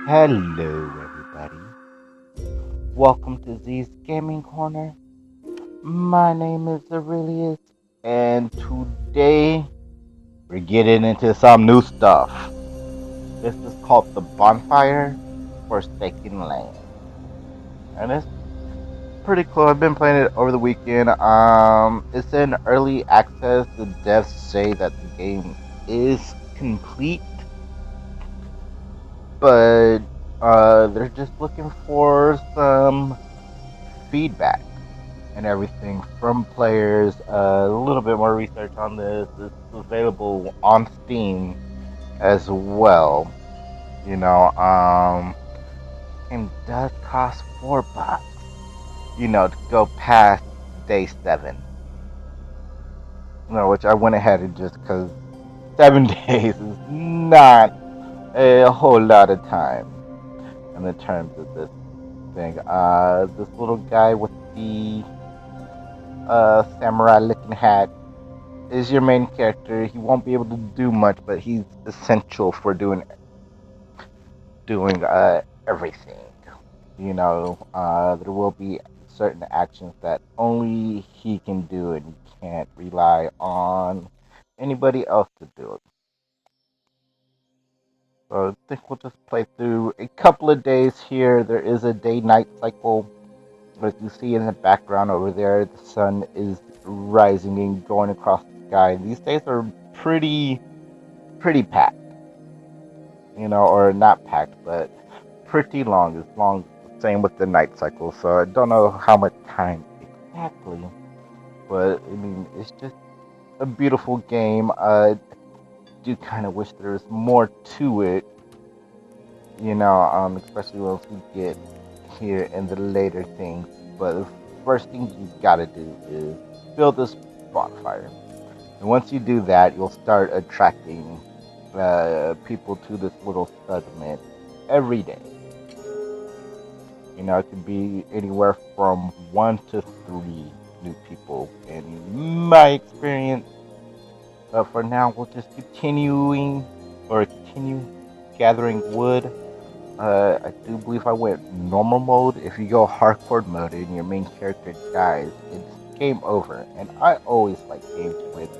Hello, everybody. Welcome to Z's Gaming Corner. My name is Aurelius, and today we're getting into some new stuff. This is called the Bonfire Forsaken Land, and it's pretty cool. I've been playing it over the weekend. It's in early access. The devs say that the game is complete, but they're just looking for some feedback and everything from players. A little bit more research on this. It's available on Steam as well. You know, and does cost $4. To go past day 7. Which I went ahead and just because 7 days is not a whole lot of time in the terms of this thing. This little guy with the samurai looking hat is your main character. He won't be able to do much, but he's essential for doing everything. There will be certain actions that only he can do, and you can't rely on anybody else to do it. So I think we'll just play through a couple of days here. There is a day-night cycle. As you see in the background over there, the sun is rising and going across the sky. These days are pretty packed, or not packed, but pretty long. As long, same with the night cycle. So I don't know how much time exactly, but I mean it's just a beautiful game. I do kind of wish there was more to it, especially once we get here in the later things. But the first thing you gotta do is build this bonfire. And once you do that, you'll start attracting people to this little settlement every day. It could be anywhere from 1 to 3 new people in my experience. But for now, we'll just continue gathering wood. I do believe I went normal mode. If you go hardcore mode and your main character dies, it's game over. And I always like games with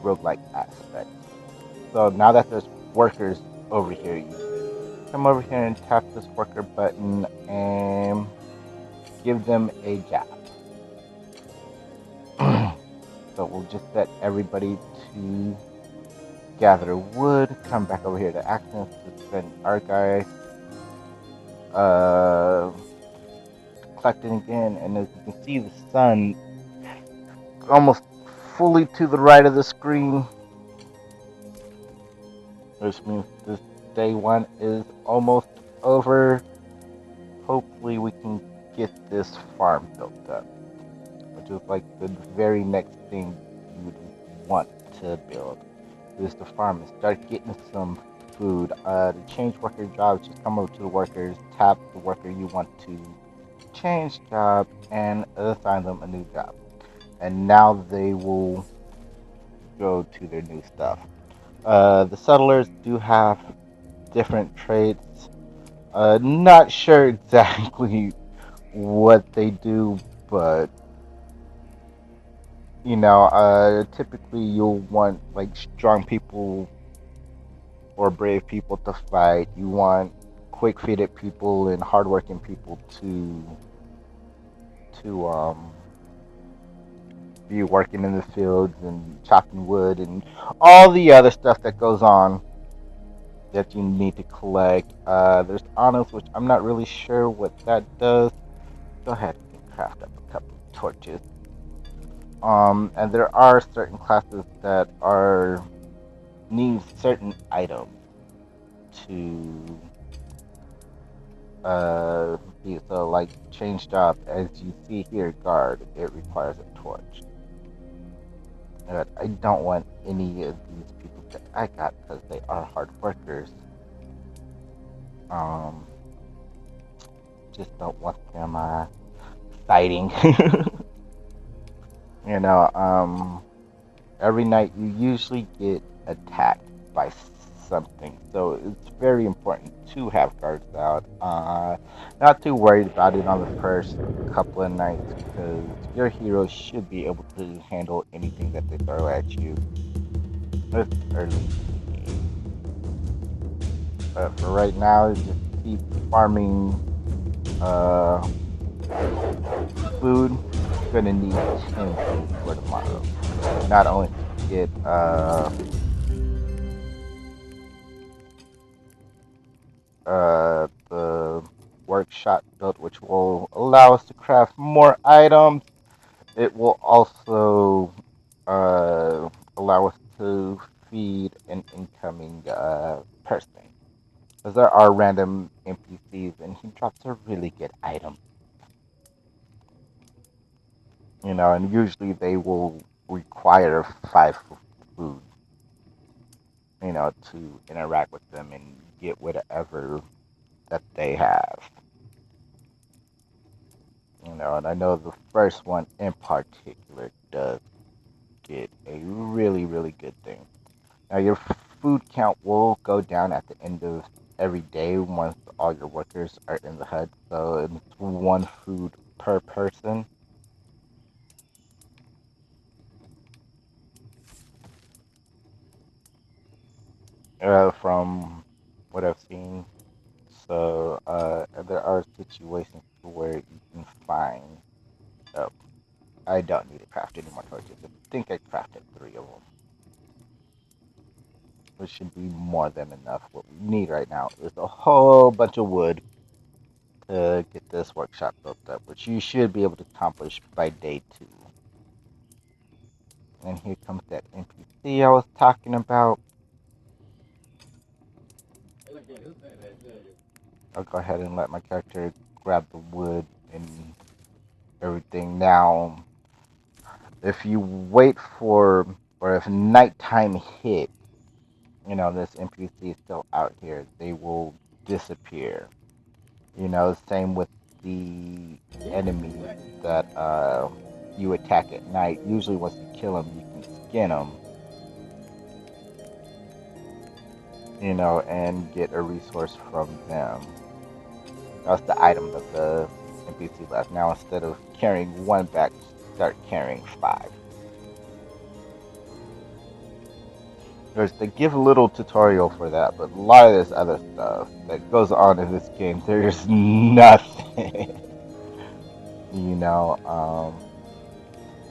roguelike aspects. So now that there's workers over here, you come over here and tap this worker button and give them a job. So we'll just set everybody to gather wood, come back over here to actions to send our guy collecting again, and as you can see the sun almost fully to the right of the screen, which means this day 1 is almost over. Hopefully we can get this farm built up, which is like the very next thing you would want to build, is the farm and start getting some food. To change worker jobs, just come over to the workers, tap the worker you want to change job, and assign them a new job. And now they will go to their new stuff. The settlers do have different traits. Not sure exactly what they do, but typically you'll want like strong people or brave people to fight. You want quick-footed people and hardworking people to be working in the fields and chopping wood and all the other stuff that goes on that you need to collect. There's honors, which I'm not really sure what that does. Go ahead and craft up a couple of torches. And there are certain classes that need certain items to be, so like change job, as you see here, guard, it requires a torch. But I don't want any of these people that I got because they are hard workers. Just don't want them fighting. Every night you usually get attacked by something. So it's very important to have guards out. Not too worried about it on the first couple of nights because your hero should be able to handle anything that they throw at you. It's early in the game. But for right now, just keep farming food. Gonna need 10 food for tomorrow. Not only to get the workshop built, which will allow us to craft more items. It will also allow us to feed an incoming person. Because there are random NPCs, and he drops a really good item. And usually they will require 5 food, to interact with them and get whatever that they have. And I know the first one in particular does get a really, really good thing. Now, your food count will go down at the end of every day once all your workers are in the hut. So it's 1 food per person. From what I've seen. So there are situations where you can find. Oh, I don't need to craft any more torches. I think I crafted 3 of them, which should be more than enough. What we need right now is a whole bunch of wood to get this workshop built up, which you should be able to accomplish by day 2. And here comes that NPC I was talking about. I'll go ahead and let my character grab the wood and everything. Now, if you wait or if nighttime hit, this NPC is still out here, they will disappear. Same with the enemies that you attack at night. Usually, once you kill them, you can skin them, and get a resource from them. That's the item that the NPC left. Now, instead of carrying 1 back, start carrying 5. They give a little tutorial for that, but a lot of this other stuff that goes on in this game, there's nothing.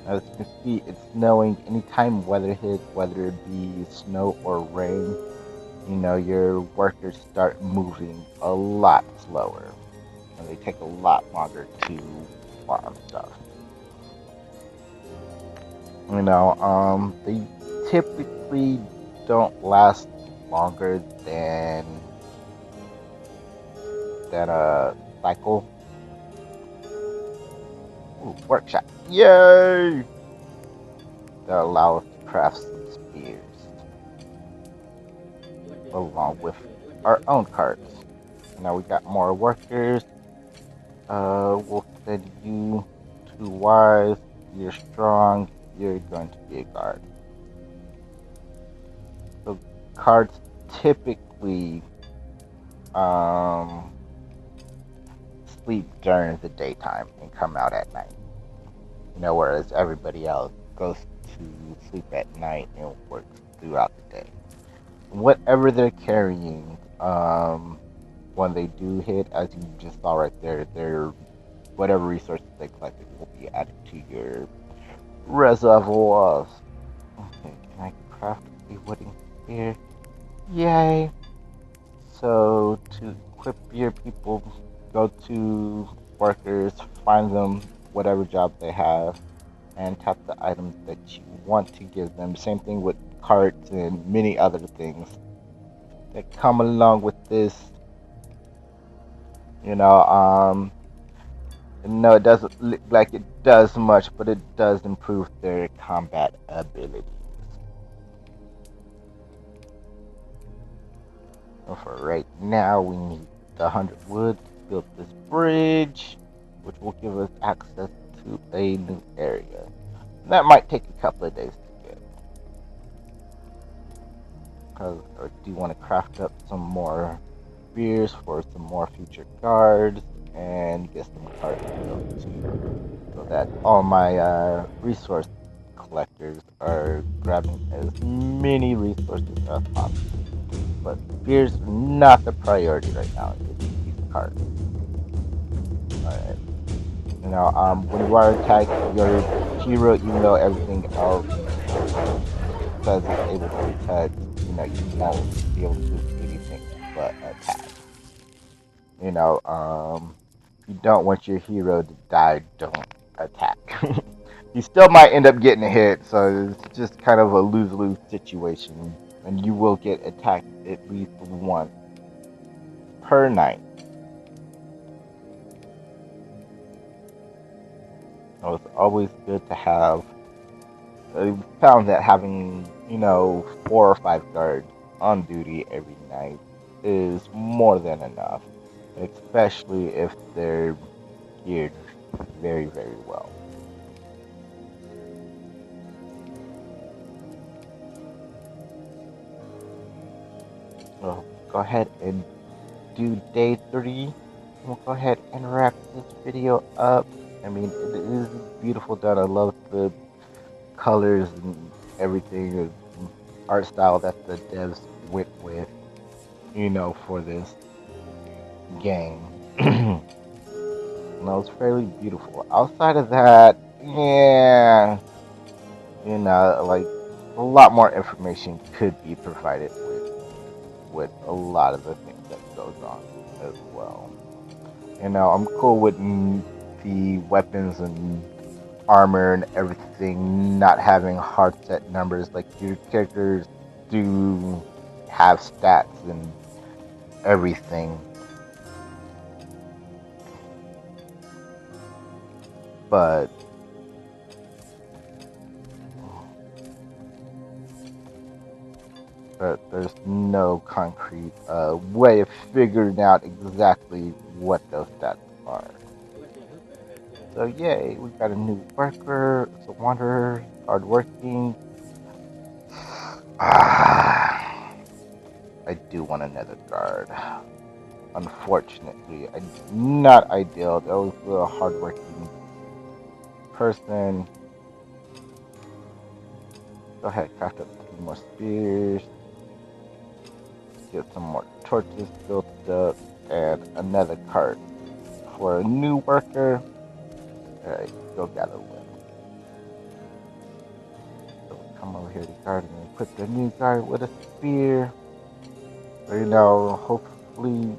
As you can see, it's snowing. Anytime weather hits, whether it be snow or rain, your workers start moving a lot slower. And they take a lot longer to farm stuff. They typically don't last longer than a cycle. Ooh, workshop. Yay! That allow us to craft some spears. Along with our own carts. Now we got more workers. We'll send you to Wise. You're strong. You're going to be a guard. So cards typically sleep during the daytime and come out at night. Whereas everybody else goes to sleep at night and works throughout the day. Whatever they're carrying, when they do hit, as you just saw right there, whatever resources they collected will be added to your reservoirs. Okay, can I craft a wooden spear? Yay! So to equip your people, go to workers, find them whatever job they have, and tap the items that you want to give them. Same thing with carts and many other things that come along with this. No, it doesn't look like it does much, but it does improve their combat abilities. And for right now, we need the 100 wood to build this bridge, which will give us access to a new area. That might take a couple of days to get. because I do want to craft up some more spears for some more future guards and get some cards built too, so that all my resource collectors are grabbing as many resources as possible. But spears are not the priority right now. It's these cards. Alright. When you are attacked, your hero, even though everything else says it's able to protect, you won't be able to do anything but attack. If you don't want your hero to die, don't attack. You still might end up getting hit, so it's just kind of a lose-lose situation. And you will get attacked at least once per night. So it's always good to have. I found that having, 4 or 5 guards on duty every night is more than enough, especially if they're geared very, very well. So go ahead and do day 3. We'll go ahead and wrap this video up. I mean, it is beautiful done. I love the colors and everything, the art style that the devs went with, for this game. No, it's fairly beautiful. Outside of that, yeah, like a lot more information could be provided with a lot of the things that goes on as well. I'm cool with the weapons and armor and everything not having hard set numbers. Like, your characters do have stats and everything, but there's no concrete way of figuring out exactly what those stats are. So yay, we got a new worker, it's a wanderer, hardworking. I do want another guard. Unfortunately, not ideal. That was a hardworking person. Go ahead, craft up 2 more spears. Get some more torches built up, and another cart for a new worker. Alright, go gather wood. So come over here to the garden and equip the new guard with a spear. So, hopefully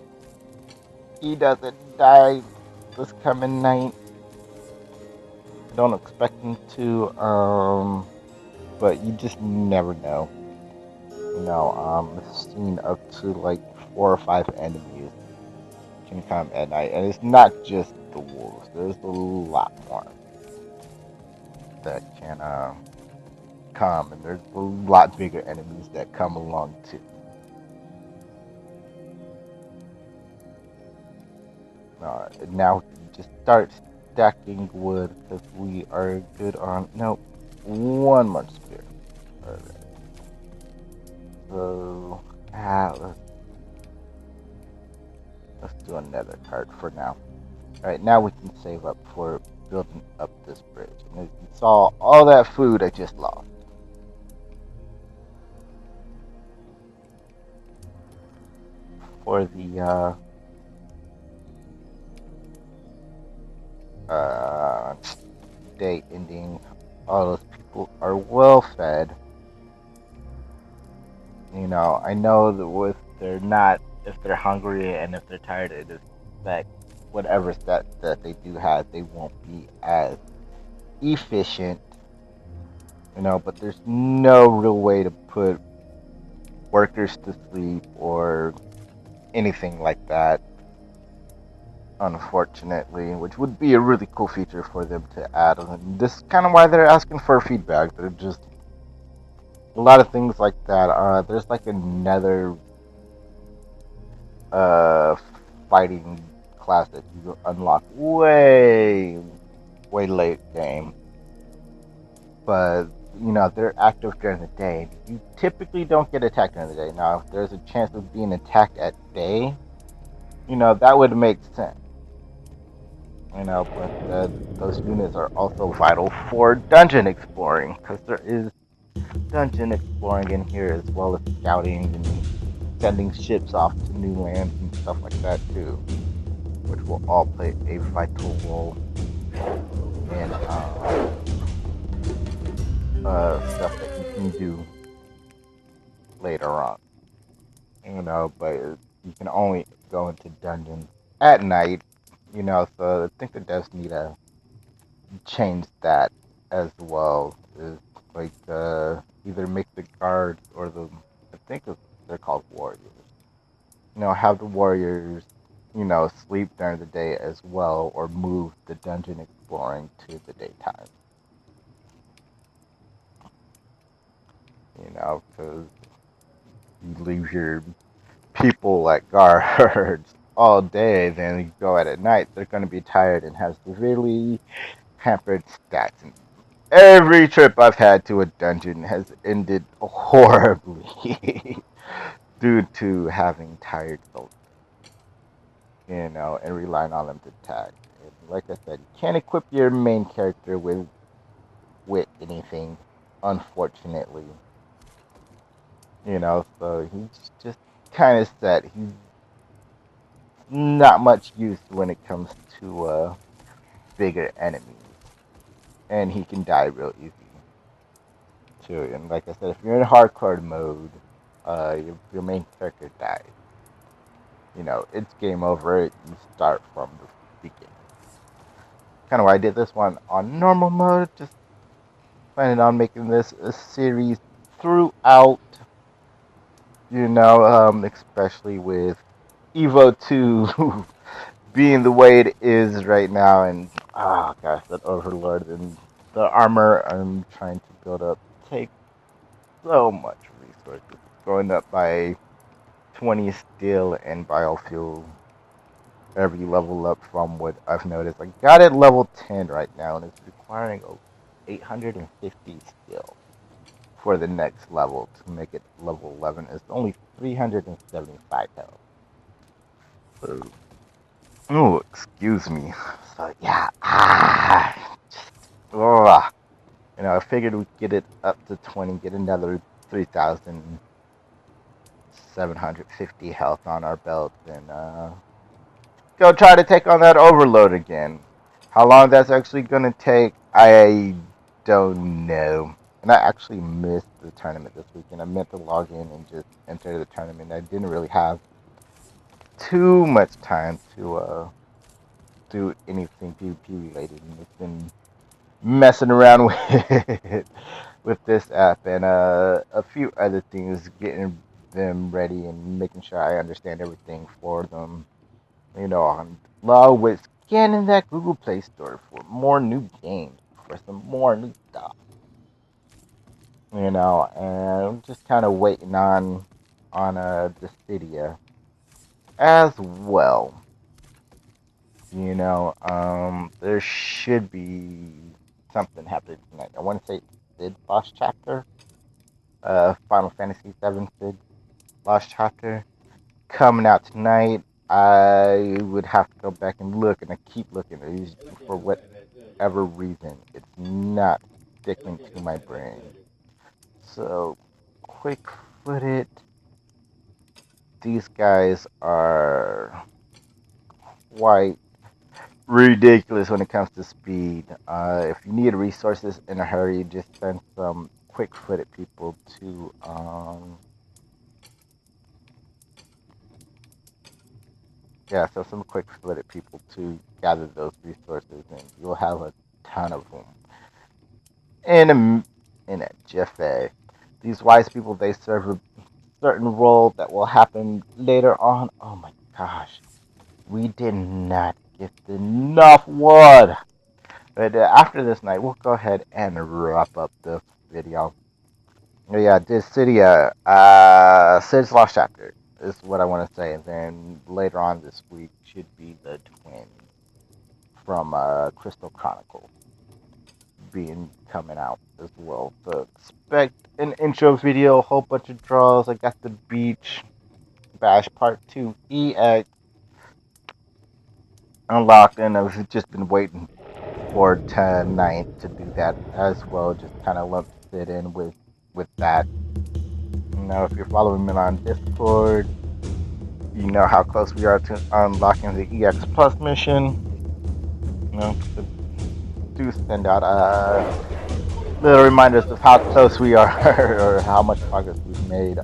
he doesn't die this coming night. Don't expect him to, but you just never know. I've seen up to like 4 or 5 enemies can come at night, and it's not just the wolves. There's a lot more that can come, and there's a lot bigger enemies that come along too. Now we can just start stacking wood because we are good on. Nope, 1 more spear. Alright. So, let's do another card for now. Alright, now we can save up for building up this bridge. And as you saw, all that food I just lost. For the day ending, all those people are well fed. I know that if they're hungry and if they're tired, it is that whatever stats that they do have, they won't be as efficient. But there's no real way to put workers to sleep or anything like that, unfortunately, which would be a really cool feature for them to add. And this is kind of why they're asking for feedback. They're just a lot of things like that. There's like another fighting class that you unlock way late game, but they're active during the day. You typically don't get attacked during the day. Now, if there's a chance of being attacked at day, that would make sense. But those units are also vital for dungeon exploring because there is dungeon exploring in here as well as scouting and sending ships off to new lands and stuff like that too, which will all play a vital role in stuff that you can do later on. But you can only go into dungeons at night. So I think the devs need to change that as well. Is like either make the guards or I think they're called warriors. Have the warriors sleep during the day as well, or move the dungeon exploring to the daytime. Because you leave your people at guards all day, then you go at night, they're going to be tired and have severely hampered stats. And every trip I've had to a dungeon has ended horribly due to having tired soldiers, and relying on them to attack. And like I said, you can't equip your main character with anything, unfortunately. So he's just kind of set. He's not much use when it comes to bigger enemies, and he can die real easy too. And like I said, if you're in hardcore mode, your main character dies. It's game over. You start from the beginning. Kind of why I did this one on normal mode. Just planning on making this a series throughout. Especially with Evo 2 being the way it is right now, and oh gosh, that Overlord and the armor I'm trying to build up takes so much resources. It's going up by 20 steel and biofuel every level up from what I've noticed. I got it level 10 right now, and it's requiring 850 steel for the next level to make it level 11. It's only 375 health. So, oh, excuse me. So yeah, I figured we'd get it up to 20, get another 3,750 health on our belt, and go try to take on that overload again. How long that's actually gonna take, I don't know. And I actually missed the tournament this weekend. I meant to log in and just enter the tournament. I didn't really have too much time to do anything PvP related, and it's been messing around with this app and a few other things, getting them ready and making sure I understand everything for them. Along with scanning that Google Play Store for more new games, for some more new stuff. And I'm just kind of waiting on the Cydia as well. There should be something happening tonight. I want to say Sid Lost Chapter, Final Fantasy VII Sid Lost Chapter, coming out tonight. I would have to go back and look, and I keep looking. For whatever reason, it's not sticking to my brain. So, quick footed. These guys are quite ridiculous when it comes to speed. If you need resources in a hurry, just send some quick-footed people to so some quick-footed people to gather those resources, and you'll have a ton of them in a jiffy. These wise people, they serve a certain role that will happen later on. Oh my gosh, we did not get enough wood. But after this night, we'll go ahead and wrap up the video. Yeah, this Cydia, Sid's Lost Chapter is what I want to say. And then later on this week should be the twins from Crystal Chronicle. being coming out as well. So expect an intro video, a whole bunch of draws. I got the beach bash part 2 EX unlocked, and I've just been waiting for tonight to do that as well. Just kind of lumps it in with that. You know, if you're following me on Discord, you know how close we are to unlocking the EX Plus mission. You know, do send out little reminders of how close we are or how much progress we've made.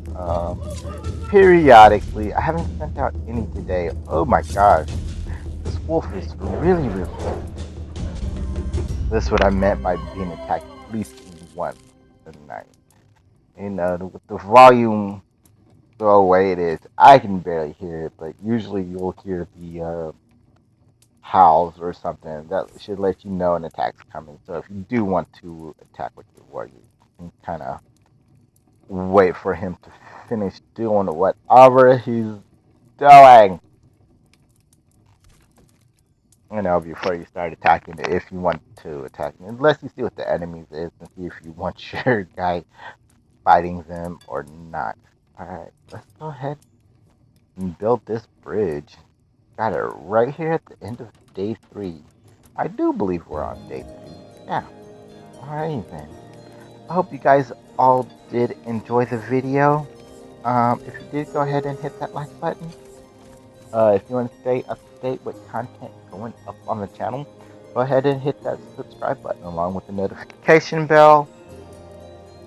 Periodically, I haven't sent out any today. Oh my gosh, this wolf is really, really good. This is what I meant by being attacked at least once a night. You know, with the volume the way it is, I can barely hear it, but usually you'll hear the howls or something that should let you know an attack's coming. So if you do want to attack with your warrior, you can kind of wait for him to finish doing whatever he's doing. You know, before you start attacking it, if you want to attack it, unless you see what the enemies is and see if you want your guy fighting them or not. Alright, let's go ahead and build this bridge. Got it right here at the end of day 3. I do believe we're on day 3. Yeah. Alright then. I hope you guys all did enjoy the video. If you did, go ahead and hit that like button. If you want to stay up to date with content going up on the channel, go ahead and hit that subscribe button along with the notification bell.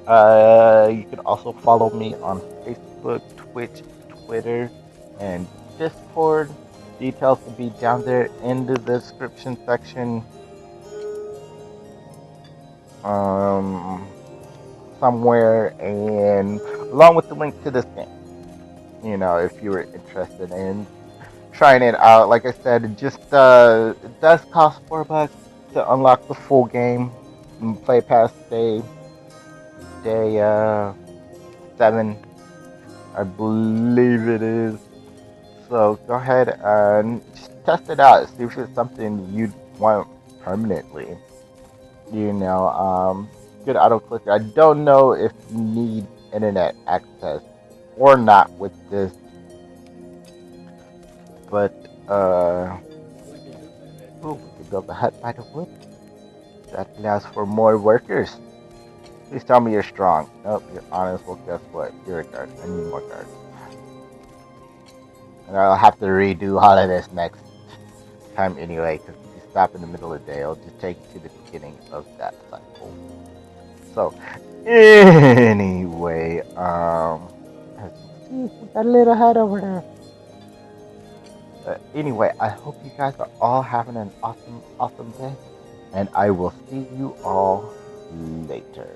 You can also follow me on Facebook, Twitch, Twitter, and Discord. Details will be down there in the description section. Somewhere, and along with the link to this game. You know, if you were interested in trying it out, like I said, it just it does cost $4 to unlock the full game and play past day 7, I believe it is. So go ahead and just test it out, see if it's something you'd want permanently. You know, good auto clicker. I don't know if you need internet access or not with this, but ooh, we could build a hut by the wood. That allows for more workers. Please tell me you're strong. Nope, you're honest. Well, guess what? You're a guard. I need more guards. And I'll have to redo all of this next time anyway, because if you stop in the middle of the day, it'll just take you to the beginning of that cycle. So, anyway, as you see, we got a little hut over there. Anyway, I hope you guys are all having an awesome, awesome day, and I will see you all later.